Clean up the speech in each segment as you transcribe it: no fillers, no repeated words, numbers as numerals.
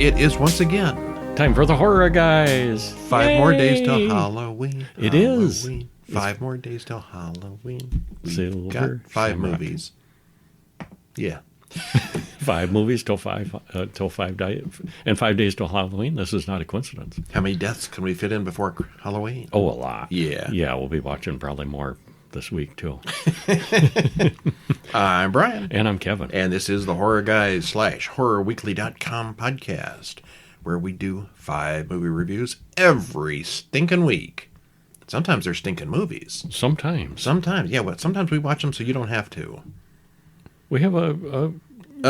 It is once again time for the horror guys. 5 more days till Halloween. It is. 5 more days till Halloween. Silver Got 5 Shamrock. movies. Yeah. 5 movies till 5 days, and 5 days till Halloween. This is not a coincidence. How many deaths can we fit in before Halloween? Oh, a lot. Yeah. Yeah, we'll be watching probably more this week too. I'm Brian. And I'm Kevin. And this is the Horror Guys / HorrorWeekly.com podcast, where we do 5 movie reviews every stinking week. Sometimes they're stinking movies. Sometimes. Yeah, but sometimes we watch them so you don't have to. We have a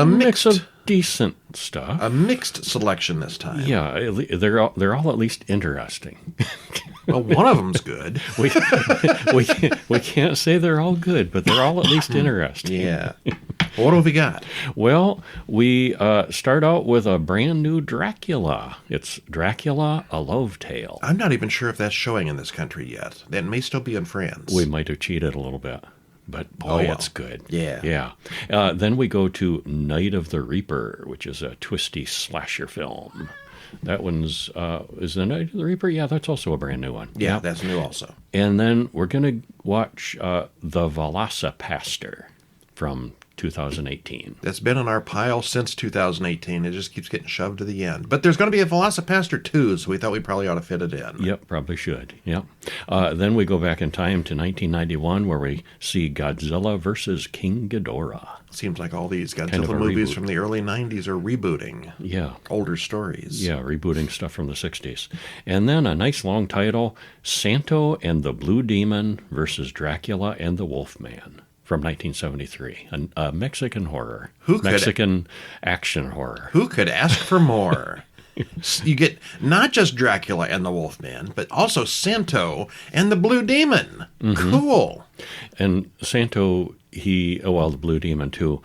mix of decent stuff. A mixed selection this time. Yeah, they're all at least interesting. Well, one of them's good. we can't say they're all good, but they're all at least interesting. Yeah. Well, what have we got? Well, we start out with a brand new Dracula. It's Dracula, A Love Tale. I'm not even sure if that's showing in this country yet. That may still be in France. We might have cheated a little bit, but boy, Oh, well. it's good. Yeah. Yeah. Then we go to Night of the Reaper, which is a twisty slasher film. That one's, is the Night of the Reaper? Yeah, that's also a brand new one. Yeah, that's new also. And then we're going to watch The Velocipastor from 2018. That's been on our pile since 2018. It just keeps getting shoved to the end. But there's going to be a Velocipastor 2, so we thought we probably ought to fit it in. Yep, probably should. Yep. Then we go back in time to 1991, where we see Godzilla versus King Ghidorah. Seems like all these Godzilla Kind of a movies reboot. from the early 90s are rebooting Yeah. older stories. Yeah, rebooting stuff from the 60s. And then a nice long title, Santo and the Blue Demon versus Dracula and the Wolfman from 1973. A Mexican horror. Mexican action horror. Who could ask for more? You get not just Dracula and the Wolfman, but also Santo and the Blue Demon. Mm-hmm. Cool. And Santo, the Blue Demon too,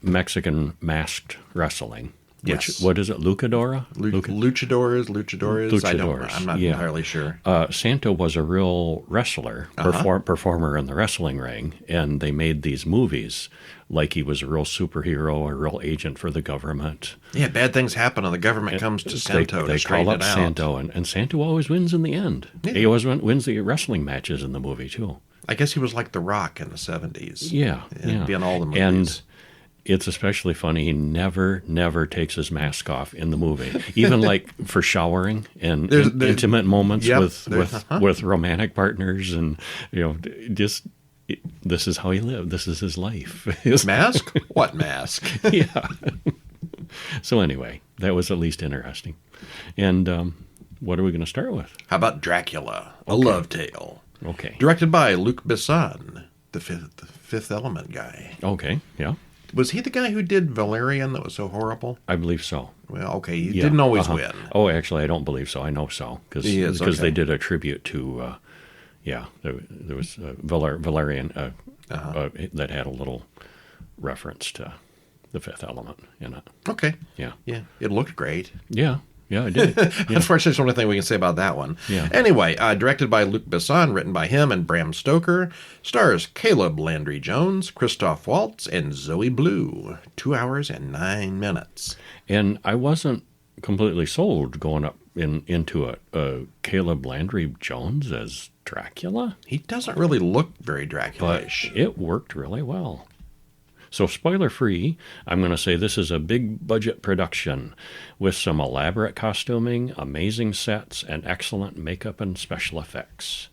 Mexican masked wrestling. Yes. What is it, Luchadora? Luchadores. Luchadores, I'm not yeah. entirely sure. Santo was a real wrestler, performer in the wrestling ring, and they made these movies like he was a real superhero, a real agent for the government. Yeah, bad things happen, and the government comes to Santo They to straighten call it up out. Santo, and Santo always wins in the end. Yeah. He always wins the wrestling matches in the movie, too. I guess he was like The Rock in the 70s. Yeah. Be in all the movies. And it's especially funny, he never takes his mask off in the movie. Even like for showering and intimate moments with romantic partners, and this is how he lived. This is his life. Mask? What mask? Yeah. So anyway, that was at least interesting. And what are we going to start with? How about Dracula, A Love Tale? Okay. Directed by Luc Besson, the Fifth Element guy. Okay, yeah. Was he the guy who did Valerian that was so horrible? I believe so. Well, okay, he didn't always win. Oh, actually, I don't believe so. I know so. Because they did a tribute to, there was Valerian that had a little reference to the Fifth Element in it. Okay. Yeah. Yeah, it looked great. Yeah, I did. Yeah. Unfortunately, that's the only thing we can say about that one. Yeah. Anyway, directed by Luc Besson, written by him and Bram Stoker, stars Caleb Landry Jones, Christoph Waltz, and Zoe Bleu. 2 hours and 9 minutes. And I wasn't completely sold going up into it. Caleb Landry Jones as Dracula? He doesn't really look very But Dracula-ish. it worked really well. So spoiler-free, I'm going to say this is a big-budget production with some elaborate costuming, amazing sets, and excellent makeup and special effects.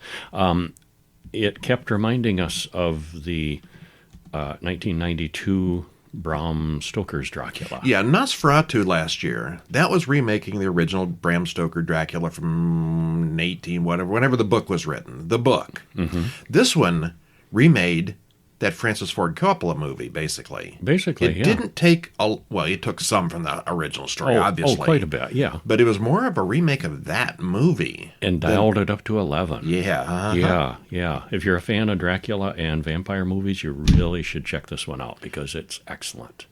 It kept reminding us of the 1992 Bram Stoker's Dracula. Yeah, Nosferatu last year, that was remaking the original Bram Stoker Dracula from whenever the book was written. The book. Mm-hmm. This one remade that Francis Ford Coppola movie, basically. It didn't take it took some from the original story, obviously. Oh, quite a bit, yeah. But it was more of a remake of that movie. And dialed it up to 11. Yeah. Uh-huh. Yeah. If you're a fan of Dracula and vampire movies, you really should check this one out because it's excellent.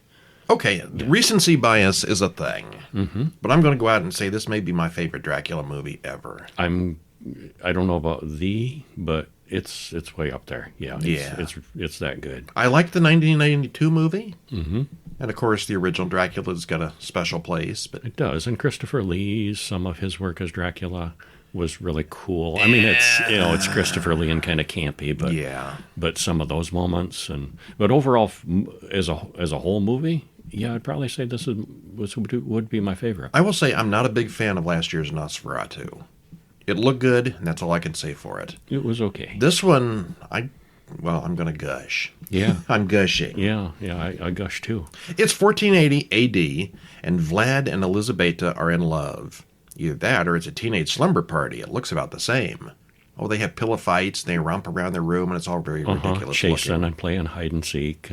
Okay, recency bias is a thing. Mm-hmm. But I'm going to go out and say this may be my favorite Dracula movie ever. I don't know about but it's way up there. Yeah. It's that good. I like the 1992 movie. Mm-hmm. And, of course, the original Dracula's got a special place. But It does. And Christopher Lee's, some of his work as Dracula was really cool. I mean, it's Christopher Lee and kind of campy, but but some of those moments, but overall, as a whole movie, yeah, I'd probably say this would be my favorite. I will say I'm not a big fan of last year's Nosferatu. It looked good, and that's all I can say for it. It was okay. This one, I'm going to gush. Yeah. I'm gushing. Yeah, I gush too. It's 1480 A.D., and Vlad and Elisabeta are in love. Either that or it's a teenage slumber party. It looks about the same. Oh, they have pillow fights, they romp around their room, and it's all very ridiculous Chasing looking. and playing hide and seek.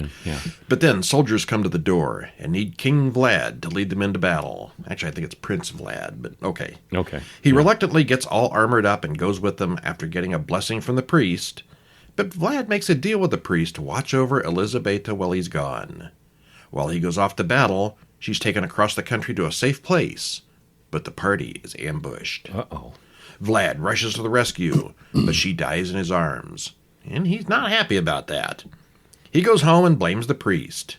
But then soldiers come to the door and need King Vlad to lead them into battle. Actually, I think it's Prince Vlad, but okay. Okay. He reluctantly gets all armored up and goes with them after getting a blessing from the priest. But Vlad makes a deal with the priest to watch over Elisabeta while he's gone. While he goes off to battle, she's taken across the country to a safe place. But the party is ambushed. Uh-oh. Vlad rushes to the rescue, but she dies in his arms. And he's not happy about that. He goes home and blames the priest.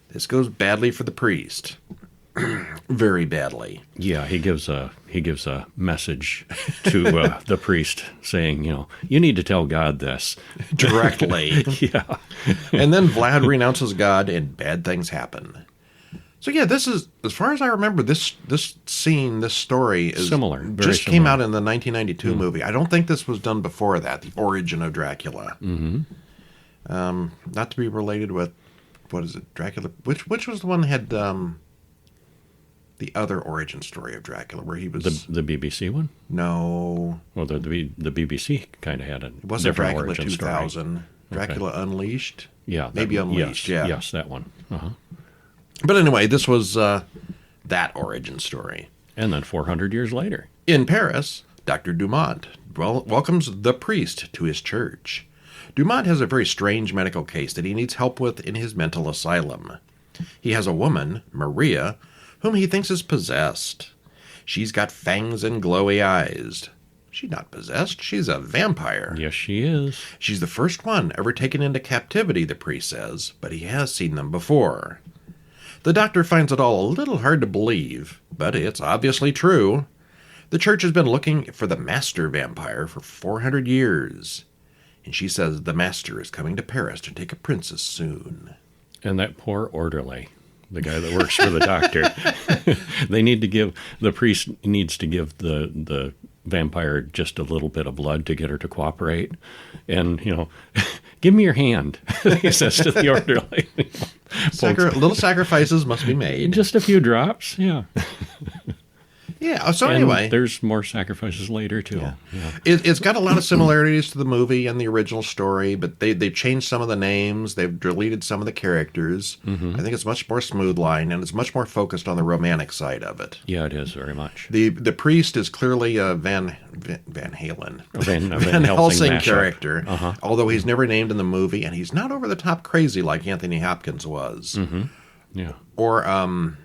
This goes badly for the priest. Very badly. Yeah, he gives a message to the priest saying, you need to tell God this. Directly. Yeah. And then Vlad renounces God and bad things happen. So yeah, this is, as far as I remember, this story is similar. Just came out in the 1992 movie. I don't think this was done before that, The Origin of Dracula. Mm-hmm. Not to be related with, what is it, Dracula? Which was the one that had the other origin story of Dracula, where he was... The BBC one? No. Well, the BBC kind of had a it wasn't different Dracula origin 2000. story. Dracula Unleashed? Yeah. Maybe Unleashed, Yes, that one. Uh-huh. But anyway, this was that origin story. And then 400 years later. In Paris, Dr. Dumont welcomes the priest to his church. Dumont has a very strange medical case that he needs help with in his mental asylum. He has a woman, Maria, whom he thinks is possessed. She's got fangs and glowy eyes. She's not possessed. She's a vampire. Yes, she is. She's the first one ever taken into captivity, the priest says, but he has seen them before. The doctor finds it all a little hard to believe, but it's obviously true. The church has been looking for the master vampire for 400 years. And she says the master is coming to Paris to take a princess soon. And that poor orderly, the guy that works for the doctor, the priest needs to give the vampire just a little bit of blood to get her to cooperate. And, give me your hand, he says to the orderly. Little sacrifices must be made. Just a few drops, yeah. Yeah, so anyway. There's more sacrifices later, too. Yeah. It's got a lot of similarities to the movie and the original story, but they've changed some of the names. They've deleted some of the characters. Mm-hmm. I think it's much more smooth line, and it's much more focused on the romantic side of it. Yeah, it is very much. The priest is clearly a Van Halen. Van Helsing character, uh-huh. Although he's never named in the movie, and he's not over-the-top crazy like Anthony Hopkins was. Mm-hmm. Yeah. Or, who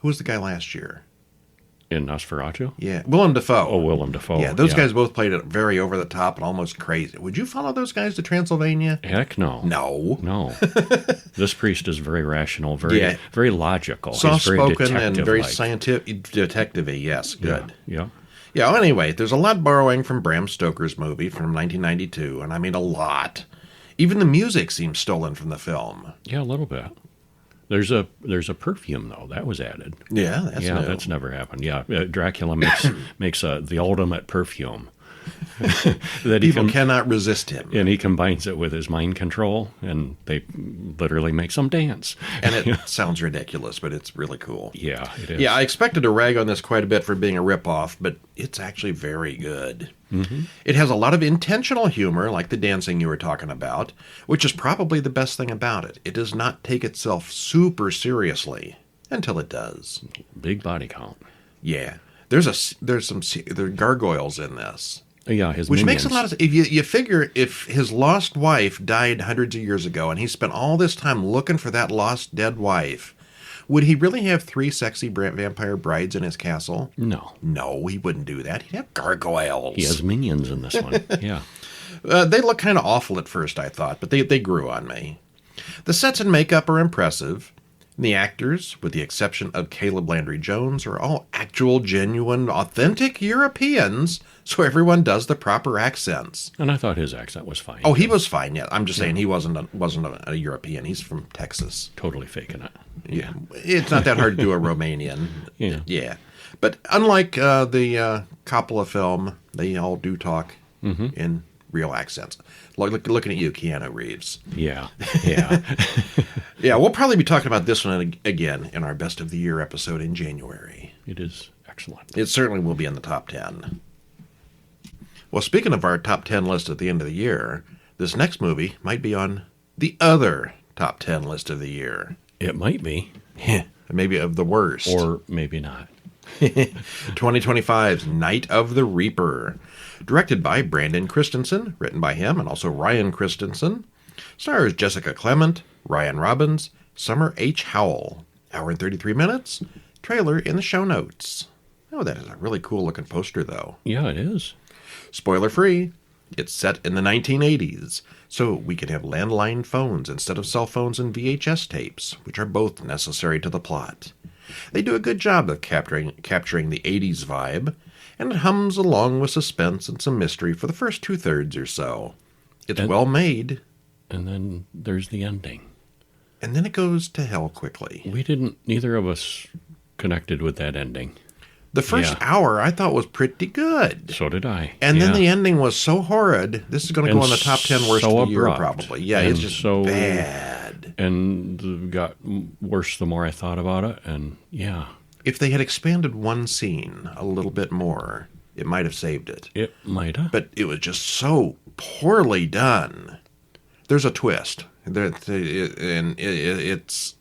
was the guy last year? In Nosferatu? Yeah, Willem Dafoe. Oh, Willem Dafoe. Yeah, those guys both played it very over the top and almost crazy. Would you follow those guys to Transylvania? Heck no. No. This priest is very rational, very logical. Soft-spoken and very scientific, detective-y. Yes, good. Yeah. Well, anyway, there's a lot borrowing from Bram Stoker's movie from 1992, and I mean a lot. Even the music seems stolen from the film. Yeah, a little bit. There's a perfume though that was added. Yeah, that's new. That's never happened. Yeah, Dracula makes the ultimate perfume. that people cannot resist him, and he combines it with his mind control, and they literally make some dance. And it sounds ridiculous, but it's really cool. Yeah, it is. Yeah, I expected to rag on this quite a bit for being a ripoff, but it's actually very good. Mm-hmm. It has a lot of intentional humor, like the dancing you were talking about, which is probably the best thing about it. It does not take itself super seriously until it does. Big body count. Yeah, there's gargoyles in this. Yeah, his which minions. Makes a lot of sense. If you figure if his lost wife died hundreds of years ago and he spent all this time looking for that lost dead wife, would he really have 3 sexy vampire brides in his castle? No, he wouldn't do that. He'd have gargoyles. He has minions in this one. Yeah, they look kind of awful at first, I thought, but they grew on me. The sets and makeup are impressive. The actors, with the exception of Caleb Landry Jones, are all actual, genuine, authentic Europeans, so everyone does the proper accents. And I thought his accent was fine. Oh, he was fine, yeah. I'm just saying he wasn't a European. He's from Texas. Totally faking it. Yeah. It's not that hard to do a Romanian. Yeah. Yeah. But unlike the Coppola film, they all do talk in real accents. Looking at you, Keanu Reeves. Yeah. Yeah. Yeah, we'll probably be talking about this one again in our Best of the Year episode in January. It is excellent. It certainly will be in the top 10. Well, speaking of our top 10 list at the end of the year, this next movie might be on the other top 10 list of the year. It might be. Maybe of the worst. Or maybe not. 2025's Night of the Reaper. Directed by Brandon Christensen, written by him and also Ryan Christensen. Stars Jessica Clement, Ryan Robbins, Summer H. Howell. Hour and 33 minutes. Trailer in the show notes. Oh, that is a really cool looking poster, though. Yeah, it is. Spoiler free. It's set in the 1980s, so we can have landline phones instead of cell phones and VHS tapes, which are both necessary to the plot. They do a good job of capturing the 80s vibe, and it hums along with suspense and some mystery for the first 2/3 or so. It's well made. And then there's the ending. And then it goes to hell quickly. Neither of us connected with that ending. The first hour I thought was pretty good. So did I. And then the ending was so horrid. This is going to go in the top 10 worst of the year, probably. Yeah, and it's just so bad. And it got worse the more I thought about it. And yeah. If they had expanded one scene a little bit more, it might have saved it. It might have. But it was just so poorly done. There's a twist. And it's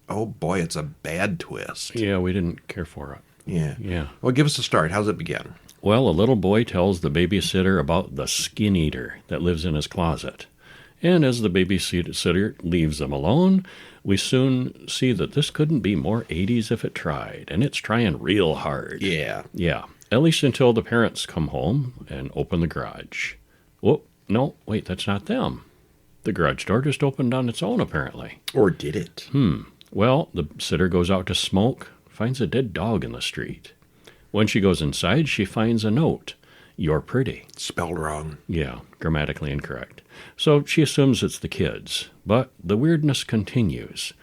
oh boy, it's a bad twist. Yeah, we didn't care for it. Yeah. Well, give us a start. How's it begin? Well, a little boy tells the babysitter about the skin eater that lives in his closet. And as the babysitter leaves them alone, we soon see that this couldn't be more 80s if it tried, and it's trying real hard. Yeah. Yeah, at least until the parents come home and open the garage. Whoop, no, wait, that's not them. The garage door just opened on its own, apparently. Or did it? Well, the sitter goes out to smoke, finds a dead dog in the street. When she goes inside, she finds a note. You're pretty. Spelled wrong. Yeah, grammatically incorrect. So she assumes it's the kids, but the weirdness continues.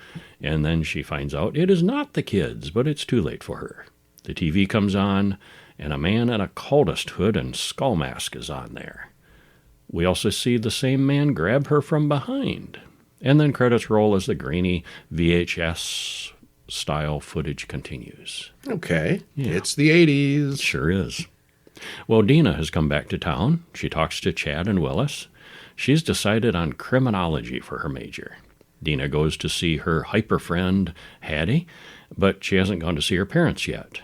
And then she finds out it is not the kids, but it's too late for her. The TV comes on, and a man in a cultist hood and skull mask is on there. We also see the same man grab her from behind. And then credits roll as the grainy VHS style footage continues. Okay. Yeah. It's the 80s. Sure is. Well, Dina has come back to town. She talks to Chad and Willis. She's decided on criminology for her major. Dina goes to see her hyper friend, Hattie, but she hasn't gone to see her parents yet.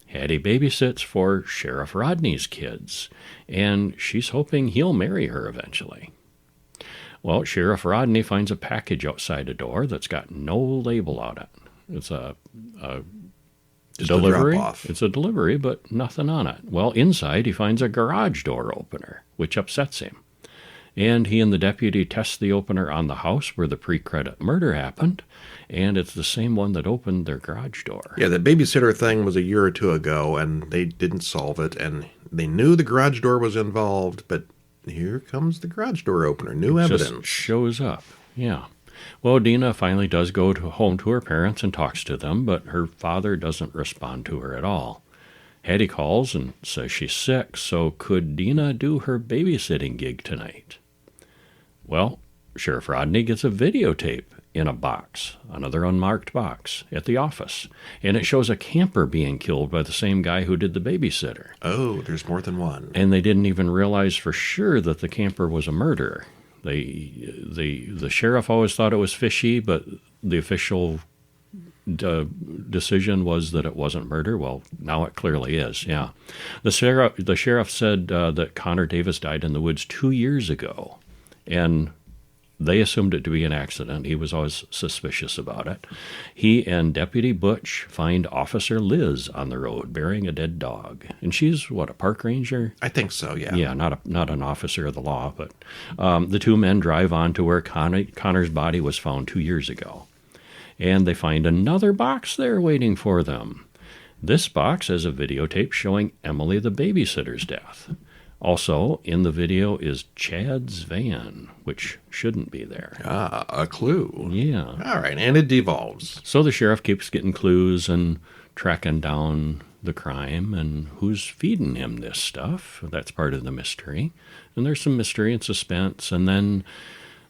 Hattie babysits for Sheriff Rodney's kids, and she's hoping he'll marry her eventually. Well, Sheriff Rodney finds a package outside a door that's got no label on it. It's a delivery. It's a delivery, but nothing on it. Well, inside he finds a garage door opener, which upsets him. And he and the deputy test the opener on the house where the pre-credit murder happened, and it's the same one that opened their garage door. Yeah, the babysitter thing was a year or two ago, and they didn't solve it, and they knew the garage door was involved, but here comes the garage door opener, new evidence. Just shows up, yeah. Well, Dina finally does go home to her parents and talks to them, but her father doesn't respond to her at all. Hattie calls and says she's sick, so could Dina do her babysitting gig tonight? Well, Sheriff Rodney gets a videotape in a box, another unmarked box, at the office, and it shows a camper being killed by the same guy who did the babysitter. Oh, there's more than one. And they didn't even realize for sure that the camper was a murderer. The sheriff always thought it was fishy, but the official decision was that it wasn't murder. Well, now it clearly is, yeah. The sheriff said that Connor Davis died in the woods 2 years ago, and they assumed it to be an accident. He was always suspicious about it. He and Deputy Butch find Officer Liz on the road bearing a dead dog. And she's, what, a park ranger? I think so, yeah. Yeah, not an officer of the law. But the two men drive on to where Connor's body was found 2 years ago. and they find another box there waiting for them. This box has a videotape showing Emily the babysitter's death. Also, in the video is Chad's van, which shouldn't be there. Ah, a clue. Yeah. All right, and it devolves. So the sheriff keeps getting clues and tracking down the crime and who's feeding him this stuff. That's part of the mystery. And there's some mystery and suspense, and then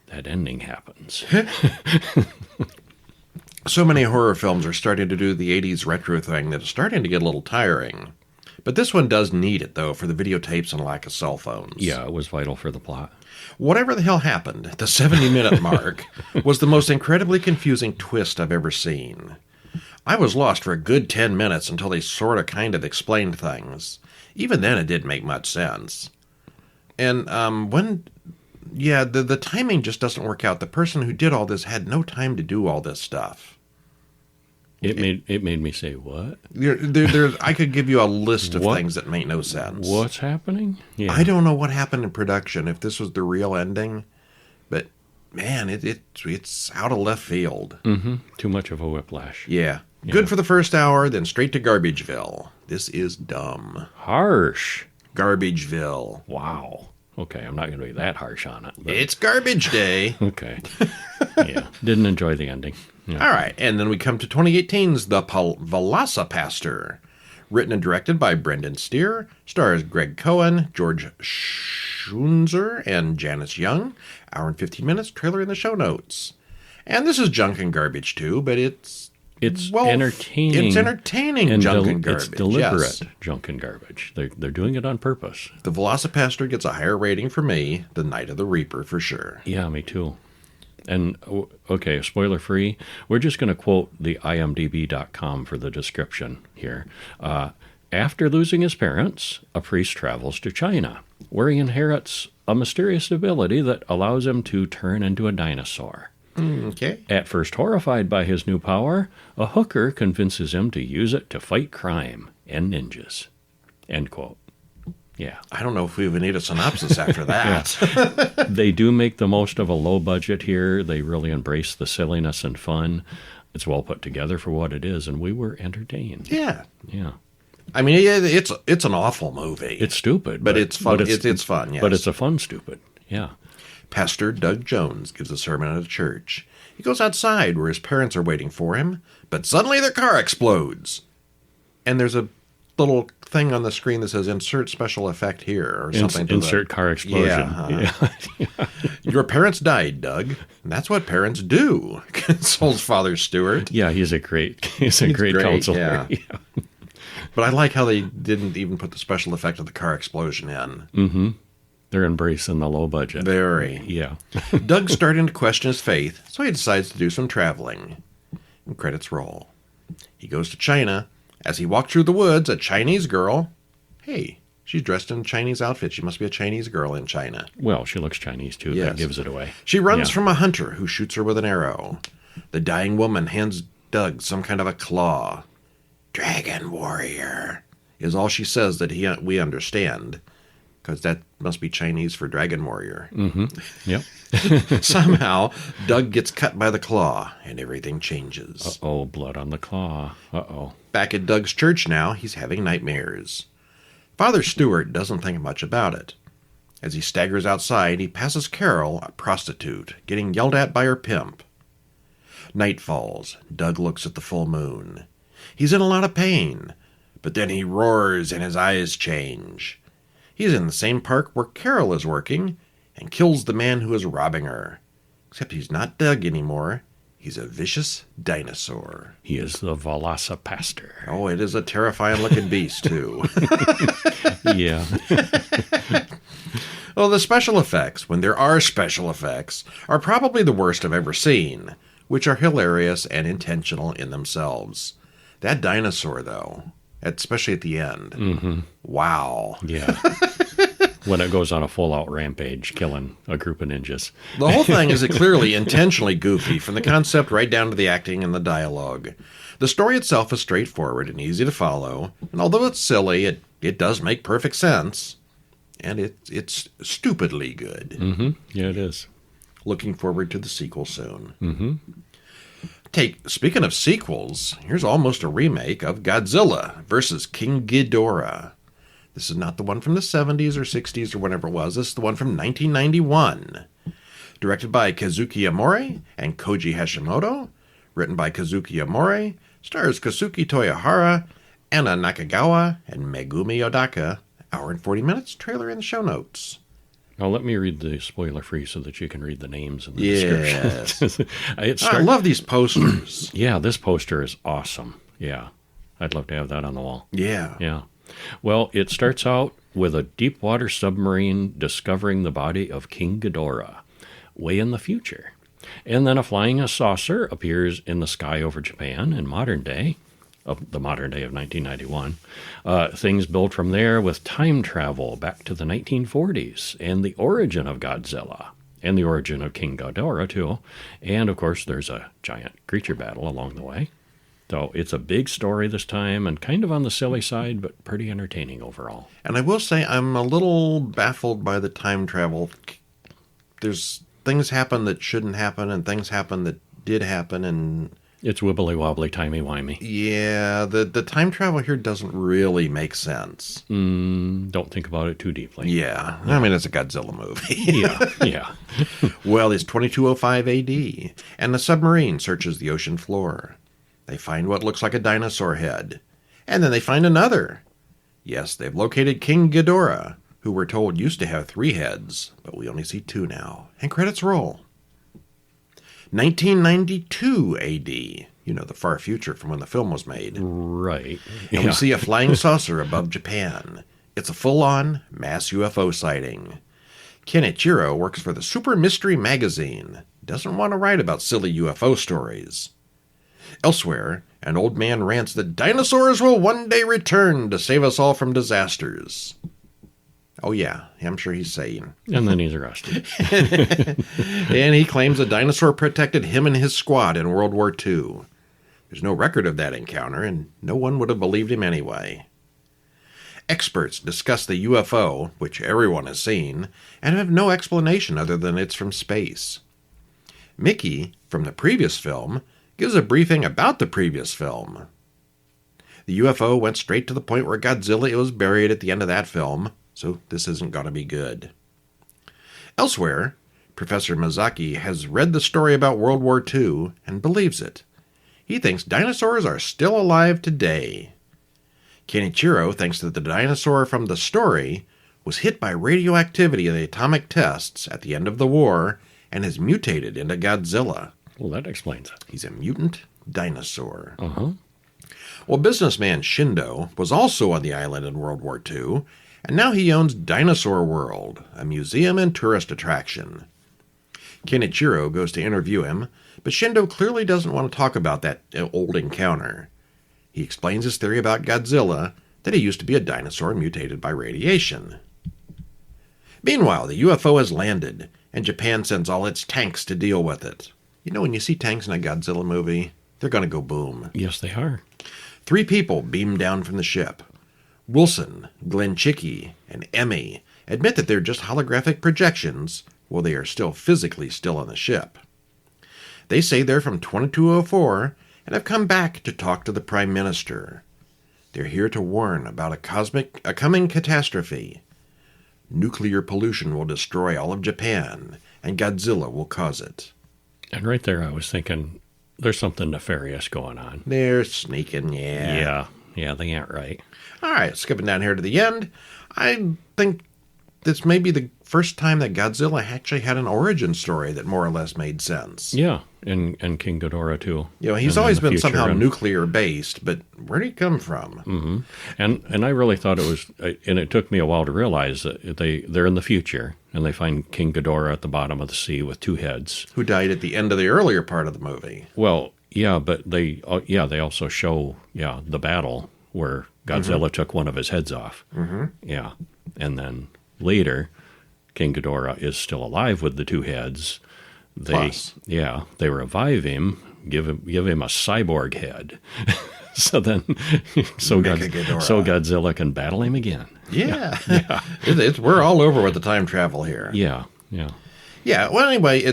that ending happens. So many horror films are starting to do the 80s retro thing that it's starting to get a little tiring. But this one does need it, though, for the videotapes and lack of cell phones. Yeah, it was vital for the plot. Whatever the hell happened, the 70-minute mark was the most incredibly confusing twist I've ever seen. I was lost for a good 10 minutes until they kind of explained things. Even then, it didn't make much sense. And the timing just doesn't work out. The person who did all this had no time to do all this stuff. It made me say, what? I could give you a list of things that make no sense. What's happening? Yeah. I don't know what happened in production, if this was the real ending, but man, it's out of left field. Mm-hmm. Too much of a whiplash. Yeah. Good for the first hour, then straight to Garbageville. This is dumb. Harsh. Garbageville. Wow. Okay, I'm not going to be that harsh on it. But... It's garbage day. Okay. Yeah. Didn't enjoy the ending. Yeah. All right, and then we come to 2018's The Velocipastor. Written and directed by Brendan Steer, stars Greg Cohen, George Schunzer, and Janice Young. Hour and 15 minutes, trailer in the show notes. And this is junk and garbage too, but it's entertaining. It's entertaining and junk and garbage. It's deliberate yes. junk and garbage. They're doing it on purpose. The Velocipastor gets a higher rating for me than Night of the Reaper for sure. Yeah, me too. And, okay, spoiler free, we're just going to quote the imdb.com for the description here. After losing his parents, a priest travels to China, where he inherits a mysterious ability that allows him to turn into a dinosaur. Okay. At first horrified by his new power, a hooker convinces him to use it to fight crime and ninjas. End quote. Yeah. I don't know if we even need a synopsis after that. They do make the most of a low budget here. They really embrace the silliness and fun. It's well put together for what it is, and we were entertained. Yeah. Yeah. I mean, it's an awful movie. It's stupid. But it's fun. It's fun, yes. But it's a fun stupid. Yeah. Pastor Doug Jones gives a sermon at a church. He goes outside where his parents are waiting for him, but suddenly their car explodes. And there's a little thing on the screen that says insert special effect here or something. Insert car explosion. Yeah. Your parents died, Doug. And that's what parents do, consoles Father Stewart. Yeah, he's a great counselor. Yeah. Yeah. But I like how they didn't even put the special effect of the car explosion in. Mm-hmm. They're embracing the low budget. Very. Yeah. Doug's starting to question his faith, so he decides to do some traveling. And credits roll. He goes to China. As he walked through the woods, a Chinese girl... Hey, she's dressed in a Chinese outfit. She must be a Chinese girl in China. Well, she looks Chinese, too. Yes. That gives it away. She runs from a hunter who shoots her with an arrow. The dying woman hands Doug some kind of a claw. Dragon warrior is all she says that we understand. Because that must be Chinese for dragon warrior. Mm-hmm. Yep. Somehow, Doug gets cut by the claw, and everything changes. Uh-oh, blood on the claw. Uh-oh. Back at Doug's church now, he's having nightmares. Father Stewart doesn't think much about it. As he staggers outside, he passes Carol, a prostitute, getting yelled at by her pimp. Night falls. Doug looks at the full moon. He's in a lot of pain, but then he roars and his eyes change. He's in the same park where Carol is working and kills the man who is robbing her. Except he's not Doug anymore. He's a vicious dinosaur. He is the Velocipastor. Oh, it is a terrifying-looking beast, too. Yeah. Well, the special effects, when there are special effects, are probably the worst I've ever seen, which are hilarious and intentional in themselves. That dinosaur, though, especially at the end. Mm-hmm. Wow. Yeah. When it goes on a full-out rampage, killing a group of ninjas. The whole thing is clearly intentionally goofy, from the concept right down to the acting and the dialogue. The story itself is straightforward and easy to follow, and although it's silly, it does make perfect sense. And it's stupidly good. Mm-hmm. Yeah, it is. Looking forward to the sequel soon. Mm-hmm. Speaking of sequels, here's almost a remake of Godzilla versus King Ghidorah. This is not the one from the 70s or 60s or whenever it was. This is the one from 1991. Directed by Kazuki Amore and Koji Hashimoto. Written by Kazuki Amore. Stars Kosuke Toyohara, Anna Nakagawa, and Megumi Odaka. Hour and 40 minutes. Trailer in the show notes. Now, let me read the spoiler-free so that you can read the names and the descriptions. I love these posters. Yeah, this poster is awesome. Yeah, I'd love to have that on the wall. Yeah. Yeah. Well, it starts out with a deep-water submarine discovering the body of King Ghidorah, way in the future. And then a flying saucer appears in the sky over Japan in modern day, of the modern day of 1991. Things build from there with time travel back to the 1940s and the origin of Godzilla and the origin of King Ghidorah, too. And, of course, there's a giant creature battle along the way. So it's a big story this time and kind of on the silly side, but pretty entertaining overall. And I will say I'm a little baffled by the time travel. There's things happen that shouldn't happen and things happen that did happen, and it's wibbly-wobbly, timey-wimey. Yeah, the time travel here doesn't really make sense. Don't think about it too deeply. Yeah. I mean, it's a Godzilla movie. Yeah. Well, it's 2205 AD, and the submarine searches the ocean floor. They find what looks like a dinosaur head. And then they find another. Yes, they've located King Ghidorah, who we're told used to have 3 heads, but we only see 2 now. And credits roll. 1992 AD. You know, the far future from when the film was made. Right. And we see a flying saucer above Japan. It's a full-on mass UFO sighting. Kenichiro works for the Super Mystery magazine. Doesn't want to write about silly UFO stories. Elsewhere, an old man rants that dinosaurs will one day return to save us all from disasters. Oh, yeah, I'm sure he's saying. And then he's arrested. And he claims a dinosaur protected him and his squad in World War II. There's no record of that encounter, and no one would have believed him anyway. Experts discuss the UFO, which everyone has seen, and have no explanation other than it's from space. Mickey, from the previous film, gives a briefing about the previous film. The UFO went straight to the point where Godzilla was buried at the end of that film, so this isn't going to be good. Elsewhere, Professor Miyazaki has read the story about World War II and believes it. He thinks dinosaurs are still alive today. Kenichiro thinks that the dinosaur from the story was hit by radioactivity in the atomic tests at the end of the war and has mutated into Godzilla. Well, that explains it. He's a mutant dinosaur. Uh-huh. Well, businessman Shindo was also on the island in World War II, and now he owns Dinosaur World, a museum and tourist attraction. Kenichiro goes to interview him, but Shindo clearly doesn't want to talk about that old encounter. He explains his theory about Godzilla, that he used to be a dinosaur mutated by radiation. Meanwhile, the UFO has landed, and Japan sends all its tanks to deal with it. You know, when you see tanks in a Godzilla movie, they're going to go boom. Yes, they are. 3 people beam down from the ship. Wilson, Glenn Chicky, and Emmy admit that they're just holographic projections, while they are physically still on the ship. They say they're from 2204 and have come back to talk to the Prime Minister. They're here to warn about a coming catastrophe. Nuclear pollution will destroy all of Japan, and Godzilla will cause it. And right there I was thinking, there's something nefarious going on. They're sneaking, yeah. Yeah, they ain't right. All right, skipping down here to the end. I think this may be the first time that Godzilla actually had an origin story that more or less made sense. Yeah, and King Ghidorah, too. You know, he's always been somehow nuclear-based, but where did he come from? Mm-hmm. And I really thought it was, and it took me a while to realize that they're in the future, and they find King Ghidorah at the bottom of the sea with 2 heads. Who died at the end of the earlier part of the movie. Well, yeah, but they also show, the battle where Godzilla took one of his heads off. Mm-hmm. Yeah, and then later, King Ghidorah is still alive with the 2 heads. They revive him, give him a cyborg head. So Godzilla can battle him again. Yeah. We're all over with the time travel here. Yeah. Yeah, well, anyway,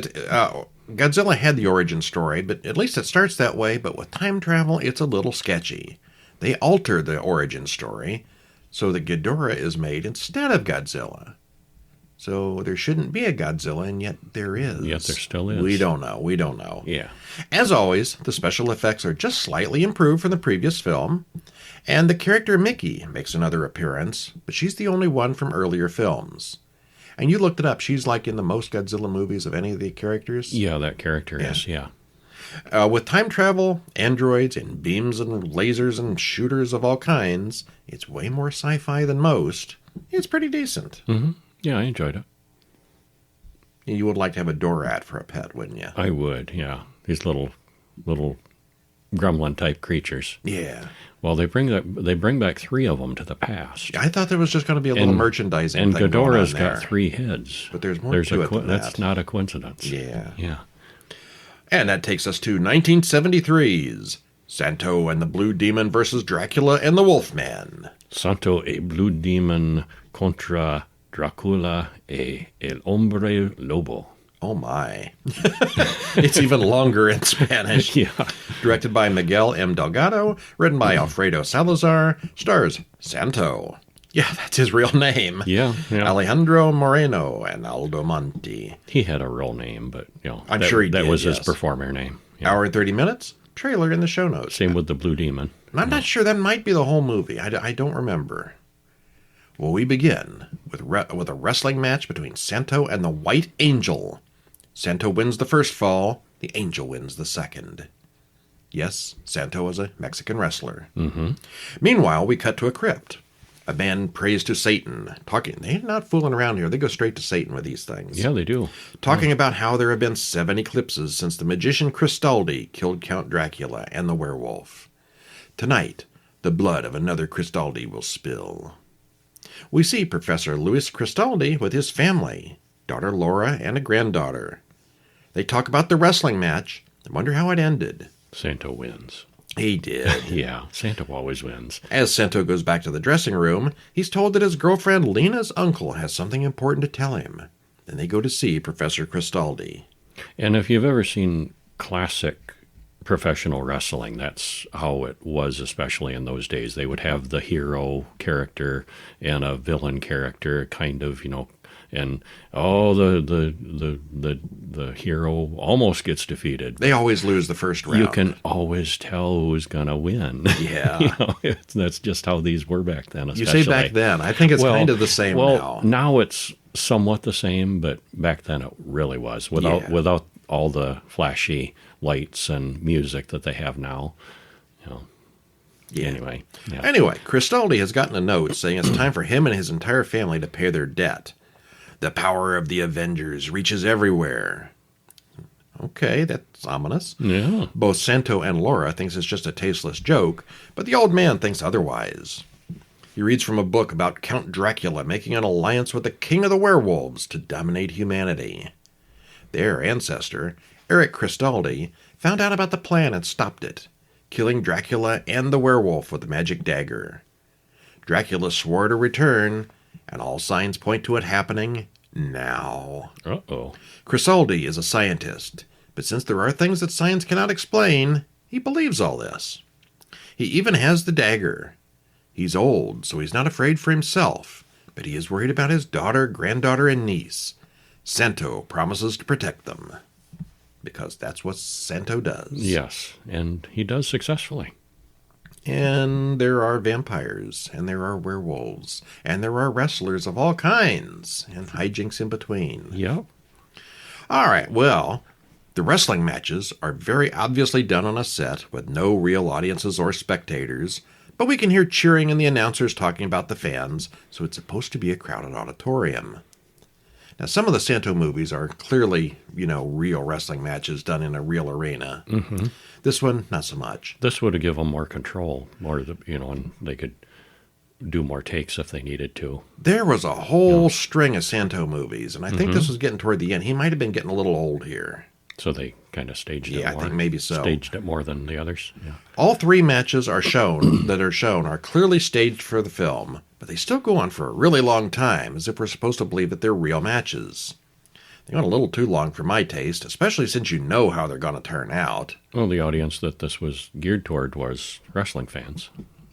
Godzilla had the origin story, but at least it starts that way, but with time travel, it's a little sketchy. They alter the origin story so that Ghidorah is made instead of Godzilla. So there shouldn't be a Godzilla, and yet there is. Yet there still is. We don't know. Yeah. As always, the special effects are just slightly improved from the previous film, and the character Mickey makes another appearance, but she's the only one from earlier films. And you looked it up. She's like in the most Godzilla movies of any of the characters. Yeah, that character is, yeah. With time travel, androids, and beams and lasers and shooters of all kinds, it's way more sci-fi than most. It's pretty decent. Mm-hmm. Yeah, I enjoyed it. You would like to have a Dorat for a pet, wouldn't you? I would, yeah. These little gremlin-type creatures. Yeah. Well, they bring back 3 of them to the past. I thought there was just going to be a little merchandising thing going on Ghidorah's there. got 3 heads. But there's more to it than that. That's not a coincidence. Yeah. Yeah. And that takes us to 1973's Santo and the Blue Demon versus Dracula and the Wolfman. Santo e Blue Demon contra Dracula e el Hombre Lobo. Oh my. It's even longer in Spanish. Yeah. Directed by Miguel M. Delgado, written by Alfredo Salazar, stars Santo. Yeah, that's his real name. Yeah. Alejandro Moreno and Aldo Monti. He had a real name, but I'm sure he did, that was yes. his performer name. Yeah. Hour and 30 minutes. Trailer in the show notes. Same with the Blue Demon. I'm not sure. That might be the whole movie. I don't remember. Well, we begin with a wrestling match between Santo and the White Angel. Santo wins the first fall. The Angel wins the second. Yes, Santo is a Mexican wrestler. Mm-hmm. Meanwhile, we cut to a crypt. A man prays to Satan. They're not fooling around here. They go straight to Satan with these things. Yeah, they do. Talking about how there have been 7 eclipses since the magician Cristaldi killed Count Dracula and the werewolf. Tonight, the blood of another Cristaldi will spill. We see Professor Louis Cristaldi with his family, daughter Laura and a granddaughter. They talk about the wrestling match and wonder how it ended. Santo wins. He did. Yeah, Santo always wins. As Santo goes back to the dressing room, he's told that his girlfriend Lena's uncle has something important to tell him. Then they go to see Professor Cristaldi. And if you've ever seen classic professional wrestling, that's how it was, especially in those days. They would have the hero character and a villain character, kind of, and the hero almost gets defeated. They always lose the first round. You can always tell who's going to win. Yeah. That's just how these were back then, especially. You say back then. I think it's kind of the same now. Now it's somewhat the same, but back then it really was. Without all the flashy lights and music that they have now. Yeah. Anyway, Cristaldi has gotten a note saying it's time for him and his entire family to pay their debt. The power of the Avengers reaches everywhere. Okay, that's ominous. Yeah. Both Santo and Laura thinks it's just a tasteless joke, but the old man thinks otherwise. He reads from a book about Count Dracula making an alliance with the king of the werewolves to dominate humanity. Their ancestor, Eric Cristaldi, found out about the plan and stopped it, killing Dracula and the werewolf with the magic dagger. Dracula swore to return, and all signs point to it happening now. Uh-oh. Cristaldi is a scientist, but since there are things that science cannot explain, he believes all this. He even has the dagger. He's old, so he's not afraid for himself, but he is worried about his daughter, granddaughter, and niece. Santo promises to protect them, because that's what Santo does. Yes, and he does successfully. And there are vampires, and there are werewolves, and there are wrestlers of all kinds, and hijinks in between. Yep. All right, well, the wrestling matches are very obviously done on a set with no real audiences or spectators, but we can hear cheering and the announcers talking about the fans, so it's supposed to be a crowded auditorium. Now, some of the Santo movies are clearly, real wrestling matches done in a real arena. Mm-hmm. This one, not so much. This would have given them more control, and they could do more takes if they needed to. There was a whole string of Santo movies, and I think this was getting toward the end. He might have been getting a little old here. So they kind of staged it more. Yeah, I think maybe so. Staged it more than the others. Yeah. All 3 matches are clearly staged for the film, but they still go on for a really long time, as if we're supposed to believe that they're real matches. They went a little too long for my taste, especially since you know how they're going to turn out. Well, the audience that this was geared toward was wrestling fans.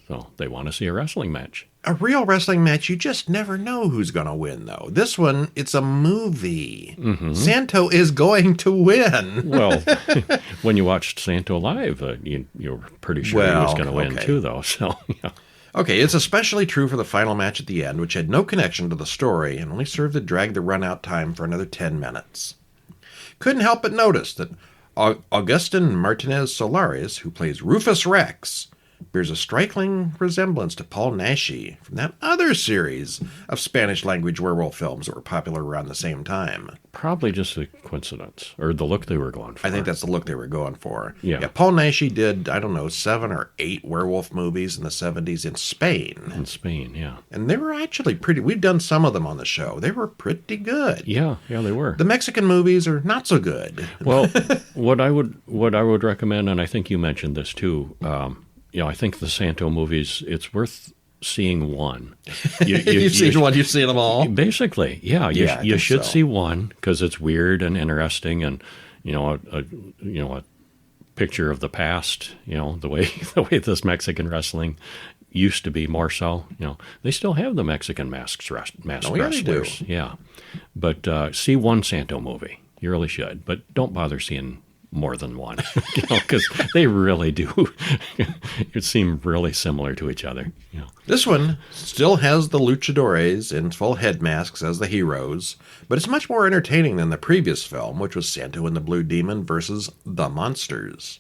So they want to see a wrestling match. A real wrestling match, you just never know who's going to win, though. This one, it's a movie. Mm-hmm. Santo is going to win. Well, when you watched Santo live, you were pretty sure he was going to win, too, though. So, yeah. Okay, it's especially true for the final match at the end, which had no connection to the story and only served to drag the run-out time for another 10 minutes. Couldn't help but notice that Augustin Martinez Solares, who plays Rufus Rex, bears a striking resemblance to Paul Naschy from that other series of Spanish-language werewolf films that were popular around the same time. Probably just a coincidence, or the look they were going for. I think that's the look they were going for. Yeah, Paul Naschy did, 7 or 8 werewolf movies in the 70s in Spain. In Spain, yeah. And they were actually pretty... We've done some of them on the show. They were pretty good. Yeah, they were. The Mexican movies are not so good. Well, what I would recommend, and I think you mentioned this too, I think the Santo movies, it's worth seeing one. You've seen one, you've seen them all? Basically, yeah. You should see one because it's weird and interesting and, a picture of the past, the way this Mexican wrestling used to be more so. They still have the Mexican masked wrestlers. Do. Yeah. But see one Santo movie. You really should. But don't bother seeing more than one, because they really do seem really similar to each other. This one still has the luchadores in full head masks as the heroes, but it's much more entertaining than the previous film, which was Santo and the Blue Demon versus the Monsters.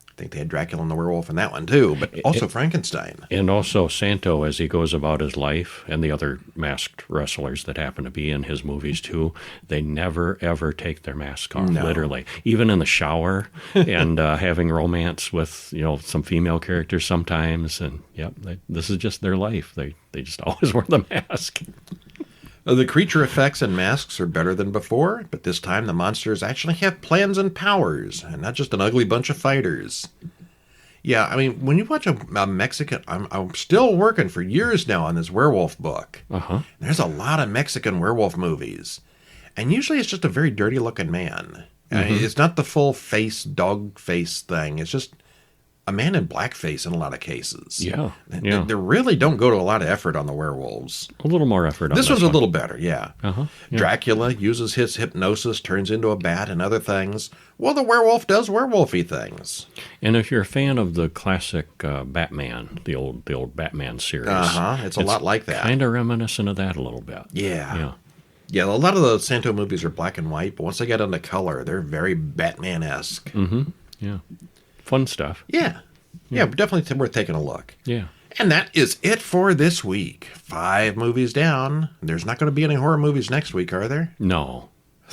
I think they had Dracula and the werewolf in that one too, but also Frankenstein. And also Santo, as he goes about his life, and the other masked wrestlers that happen to be in his movies too, they never, ever take their mask off, literally. Even in the shower and having romance with, some female characters sometimes. And, this is just their life. They just always wear the mask. The creature effects and masks are better than before, but this time the monsters actually have plans and powers, and not just an ugly bunch of fighters. Yeah, I mean, when you watch a Mexican... I'm still working for years now on this werewolf book. Uh-huh. There's a lot of Mexican werewolf movies, and usually it's just a very dirty-looking man. Mm-hmm. It's not the full face, dog face thing. It's just a man in blackface in a lot of cases. Yeah. They really don't go to a lot of effort on the werewolves. A little more effort on this one's a little better, yeah. Uh-huh. Yeah. Dracula uses his hypnosis, turns into a bat and other things. Well, the werewolf does werewolfy things. And if you're a fan of the classic Batman, the old Batman series, it's a lot like that. Kind of reminiscent of that a little bit. Yeah. Yeah, a lot of the Santo movies are black and white, but once they get into color, they're very Batman-esque. Mm-hmm. Yeah. Fun stuff. Yeah, but definitely worth taking a look. Yeah. And that is it for this week. 5 movies down. There's not going to be any horror movies next week, are there? No.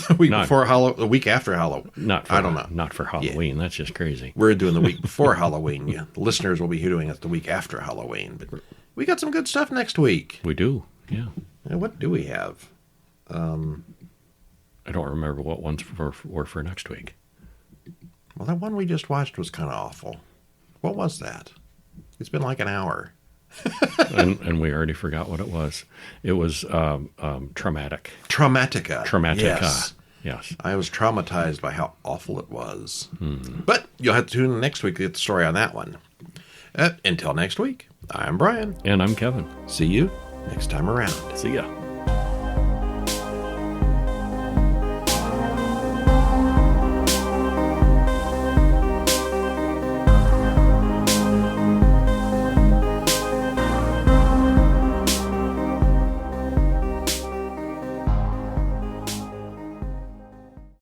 The week after Halloween. I don't know. Not for Halloween. Yeah. That's just crazy. We're doing the week before Halloween. Yeah. The listeners will be doing it the week after Halloween. But we got some good stuff next week. We do, yeah. What do we have? I don't remember what ones were for next week. Well, that one we just watched was kind of awful. What was that? It's been like an hour. and we already forgot what it was. It was traumatic. Traumatica. Yes. I was traumatized by how awful it was. Hmm. But you'll have to tune in next week to get the story on that one. Until next week, I'm Brian. And I'm Kevin. See you next time around. See ya.